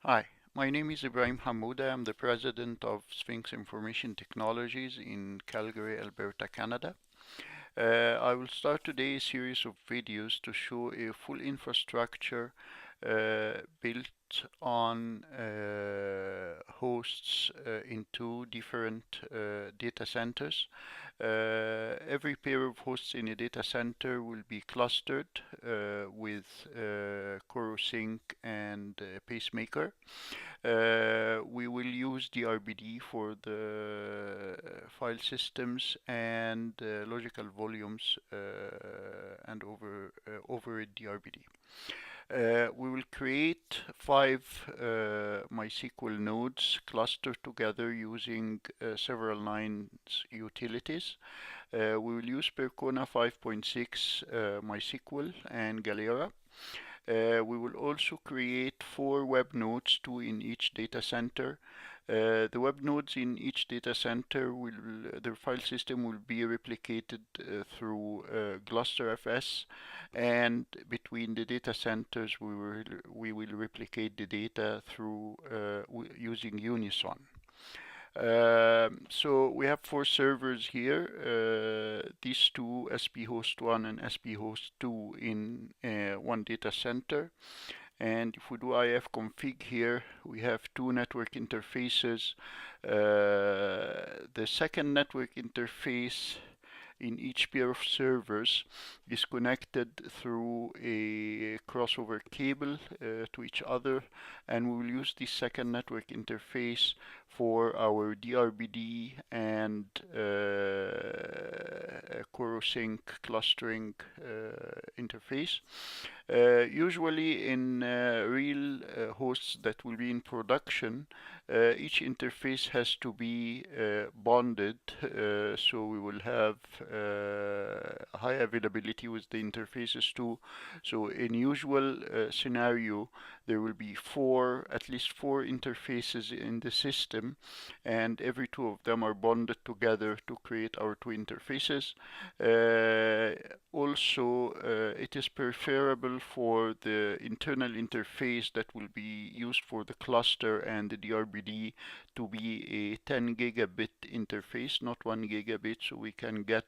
Hi, my name is Ibrahim Hamouda. I'm the president of Sphinx Information Technologies in Calgary, Alberta, Canada. I will start today a series of videos to show a full infrastructure built on hosts in two different data centers. Every pair of hosts in a data center will be clustered with CoroSync and Pacemaker. We will use DRBD for the file systems and logical volumes and over DRBD. We will create 5 MySQL nodes clustered together using several lines utilities. We will use Percona 5.6 MySQL and Galera. We will also create 4 web nodes, 2 in each data center. The web nodes in each data center their file system will be replicated through GlusterFS, and between the data centers we will replicate the data through using Unison. So we have 4 servers here, these two SP host 1 and SP host 2 in one data center. And if we do ifconfig here, we have 2 network interfaces. The second network interface in each pair of servers is connected through a crossover cable to each other, and we will use this second network interface for our DRBD and CoroSync clustering interface. Usually in real hosts that will be in production, each interface has to be bonded, so we will have high availability with the interfaces too. So in usual scenario, there will be at least four interfaces in the system, and every 2 of them are bonded together to create our 2 interfaces. Also, it is preferable for the internal interface that will be used for the cluster and the DRBD to be a 10 gigabit interface, not 1 gigabit, so we can get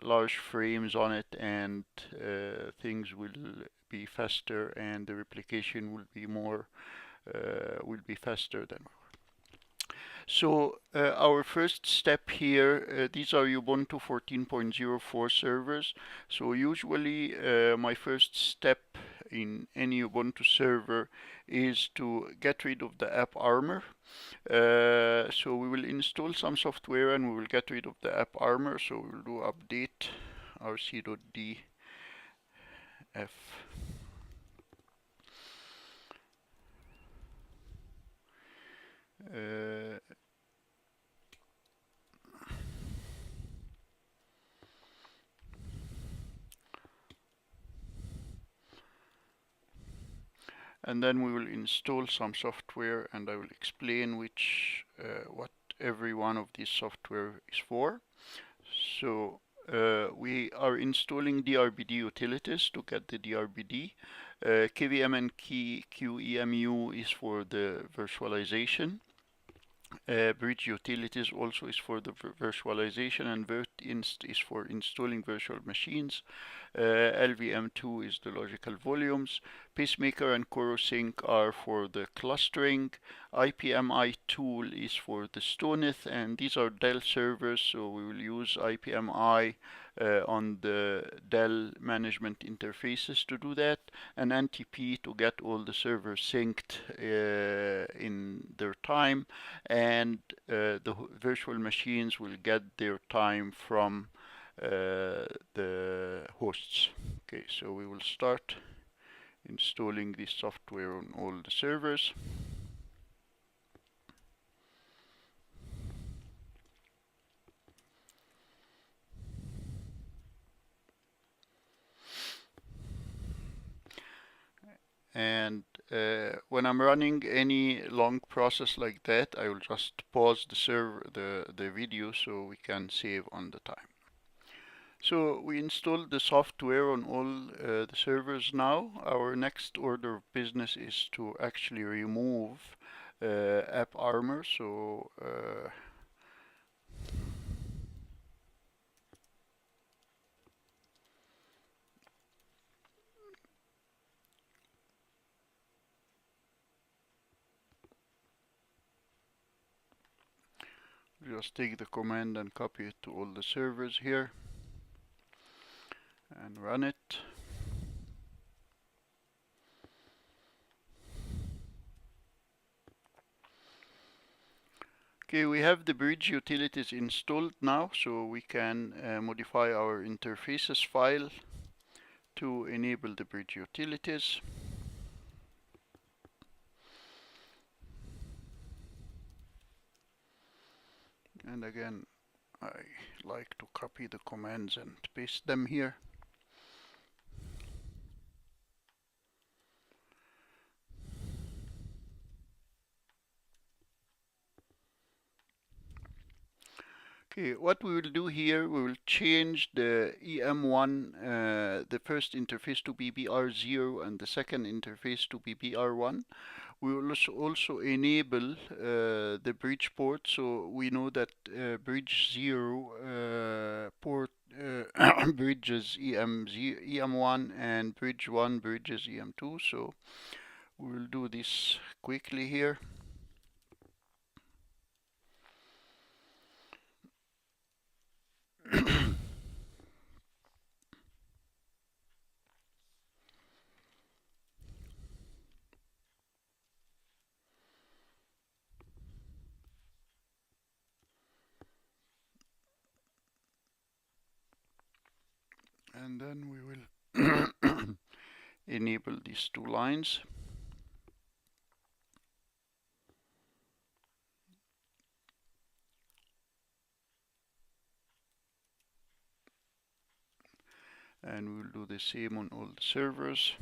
large frames on it, and things will be faster, and the replication will be faster than. So our first step here, these are Ubuntu 14.04 servers. So usually my first step in any Ubuntu server is to get rid of the AppArmor. So we will install some software and we will get rid of the AppArmor. So we will do update rc.df. And then we will install some software, and I will explain what every one of these software is for. So we are installing DRBD utilities to get the DRBD. KVM and QEMU is for the virtualization. Bridge utilities also is for the virtualization, and virtinst is for installing virtual machines. LVM2 is the logical volumes. Pacemaker and CoroSync are for the clustering. IPMI tool is for the Stoneth, and these are Dell servers, so we will use IPMI on the Dell management interfaces to do that, and NTP to get all the servers synced in their time, and the virtual machines will get their time from the hosts. Okay, so we will start installing this software on all the servers. And when I'm running any long process like that, I will just pause the video so we can save on the time. So we installed the software on all the servers now. Our next order of business is to actually remove AppArmor. So just take the command and copy it to all the servers here and run it. Okay, we have the bridge utilities installed now, so we can modify our interfaces file to enable the bridge utilities. And again, I like to copy the commands and paste them here. Okay, what we will do here, we will change the EM1, the first interface to be BR0 and the second interface to be BR1. We will also enable the bridge port, so we know that bridge 0 port bridges EM1 and bridge 1 bridges EM2. So we will do this quickly here. And then we will enable these two lines. And we will do the same on all the servers.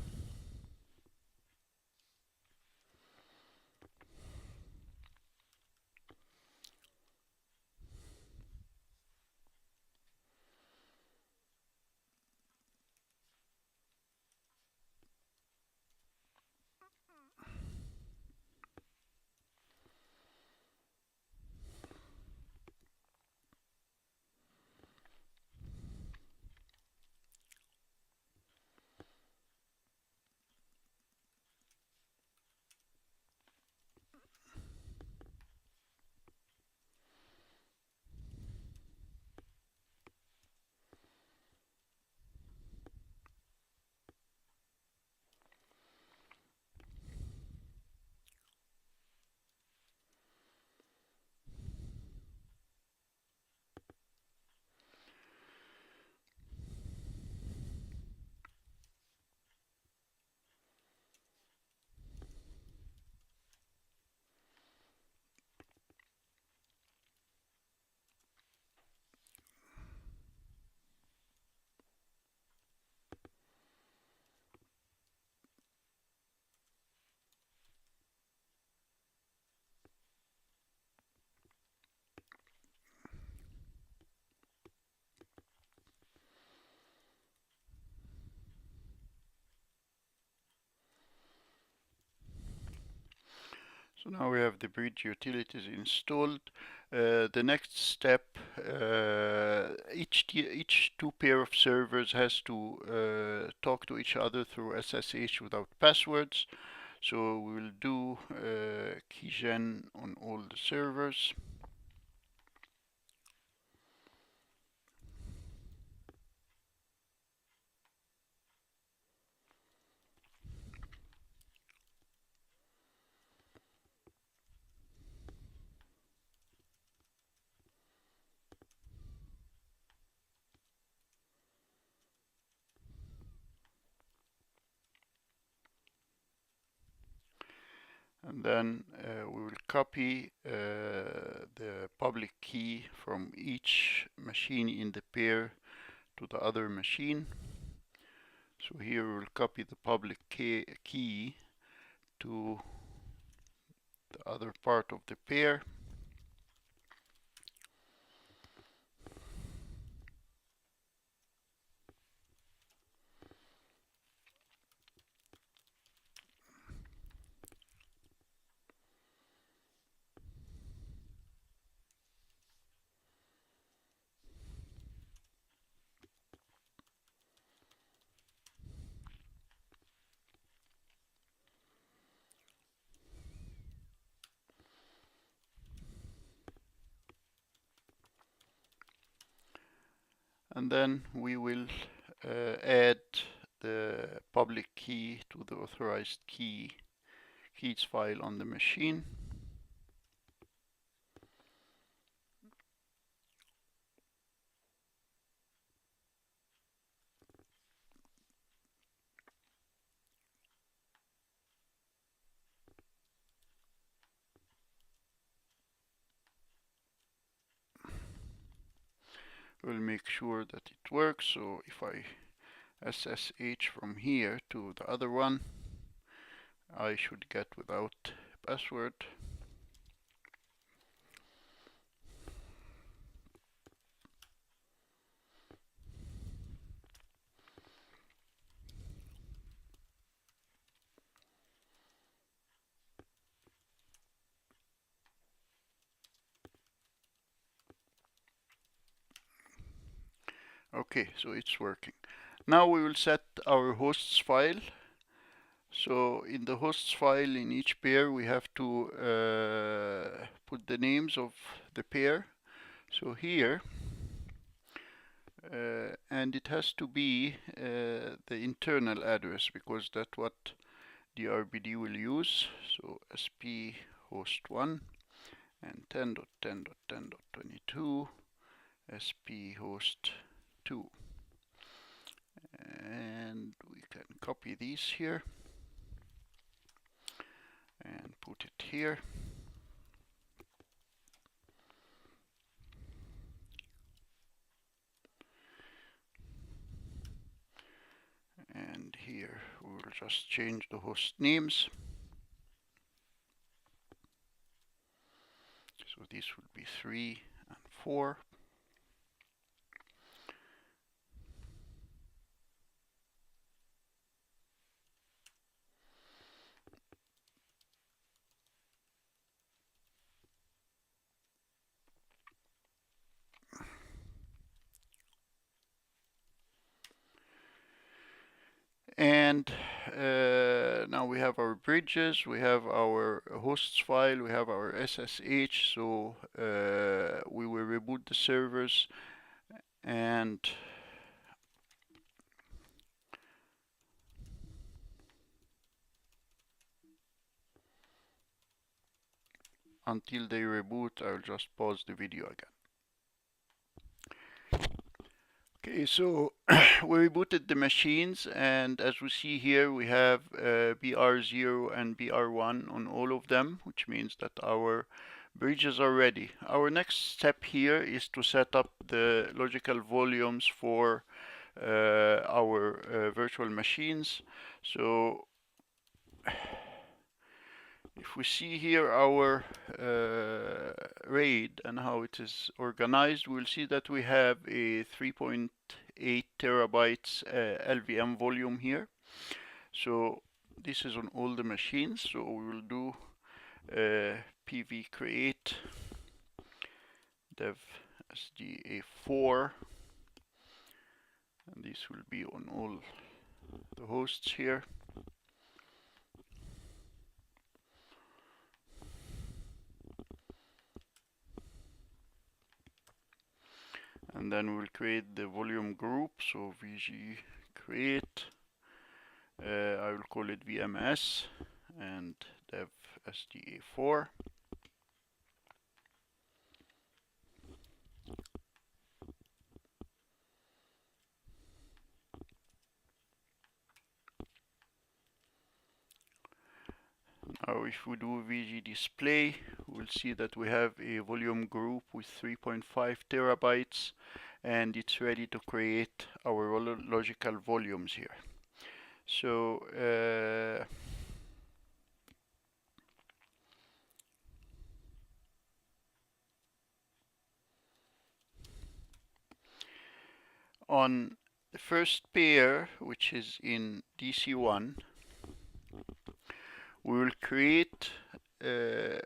So now we have the bridge utilities installed. The next step, each two pair of servers has to talk to each other through SSH without passwords. So we will do keygen on all the servers. And then we will copy the public key from each machine in the pair to the other machine. So here we will copy the public key to the other part of the pair. and then we will add the public key to the authorized keys file on the machine. We'll make sure that it works. So if I SSH from here to the other one, I should get without password. Okay, so it's working. Now we will set our hosts file. So in the hosts file, in each pair, we have to put the names of the pair. So here, and it has to be the internal address, because that's what the RBD will use. So sp host1 and 10.10.10.22 sp host2. And we can copy these here and put it here. And here we will just change the host names. So this would be 3 and 4. And now we have our bridges, we have our hosts file, we have our SSH. So we will reboot the servers, and until they reboot, I'll just pause the video again. Okay, so we rebooted the machines, and as we see here, we have BR0 and BR1 on all of them, which means that our bridges are ready. Our next step here is to set up the logical volumes for our virtual machines. So if we see here our RAID and how it is organized, we'll see that we have a 3.8 terabytes LVM volume here. So this is on all the machines. So we will do pv create dev sda4, and this will be on all the hosts here. And then we'll create the volume group. So vg create, I will call it vms, and dev sda4. Now if we do vg display, we'll see that we have a volume group with 3.5 terabytes, and it's ready to create our logical volumes here. So on the first pair, which is in DC1, we will create a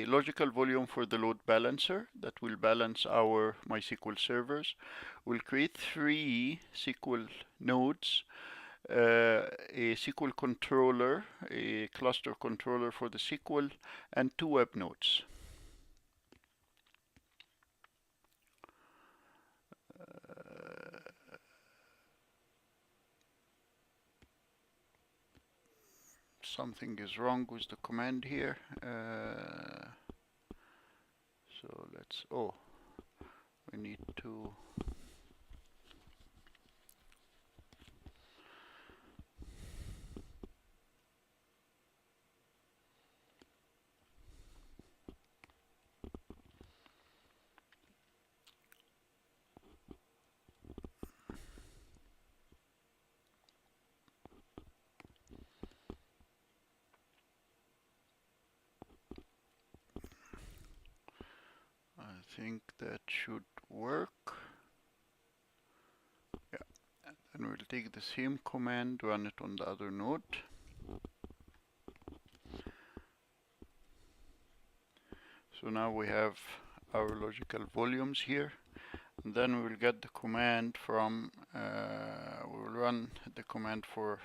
logical volume for the load balancer that will balance our MySQL servers. We'll create 3 SQL nodes, a SQL controller, a cluster controller for the SQL, and 2 web nodes. something is wrong with the command here. So let's, we need to I think that should work. Yeah, and we'll take the same command, run it on the other node. So now we have our logical volumes here. And then we'll get the command from, we'll run the command for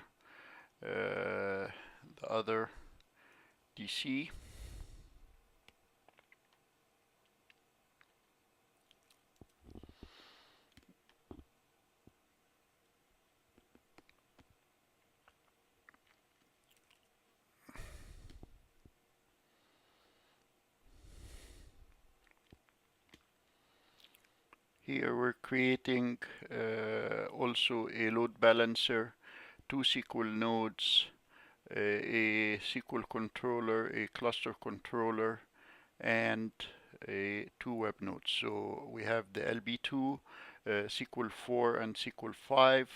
the other DC. Here we're creating also a load balancer, 2 SQL nodes, a SQL controller, a cluster controller, and 2 web nodes. So we have the LB2, SQL 4 and SQL 5.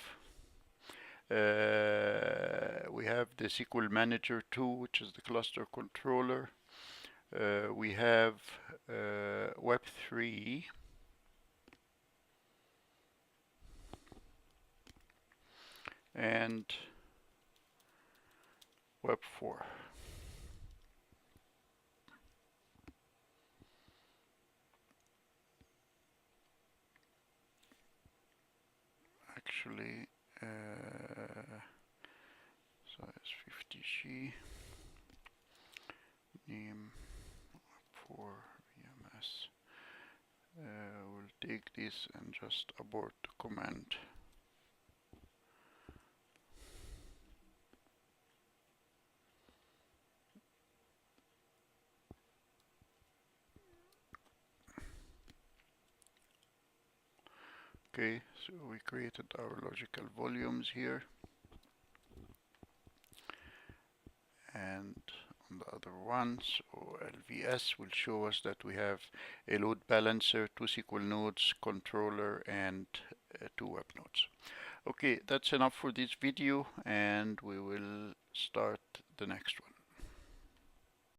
We have the SQL Manager 2, which is the cluster controller. We have Web 3. And Web 4. Actually, size 50G, name Web 4 VMS. We'll take this and just abort the command. Okay, so we created our logical volumes here. And on the other one, so LVS will show us that we have a load balancer, 2 SQL nodes, controller, and 2 web nodes. Okay, that's enough for this video, and we will start the next one.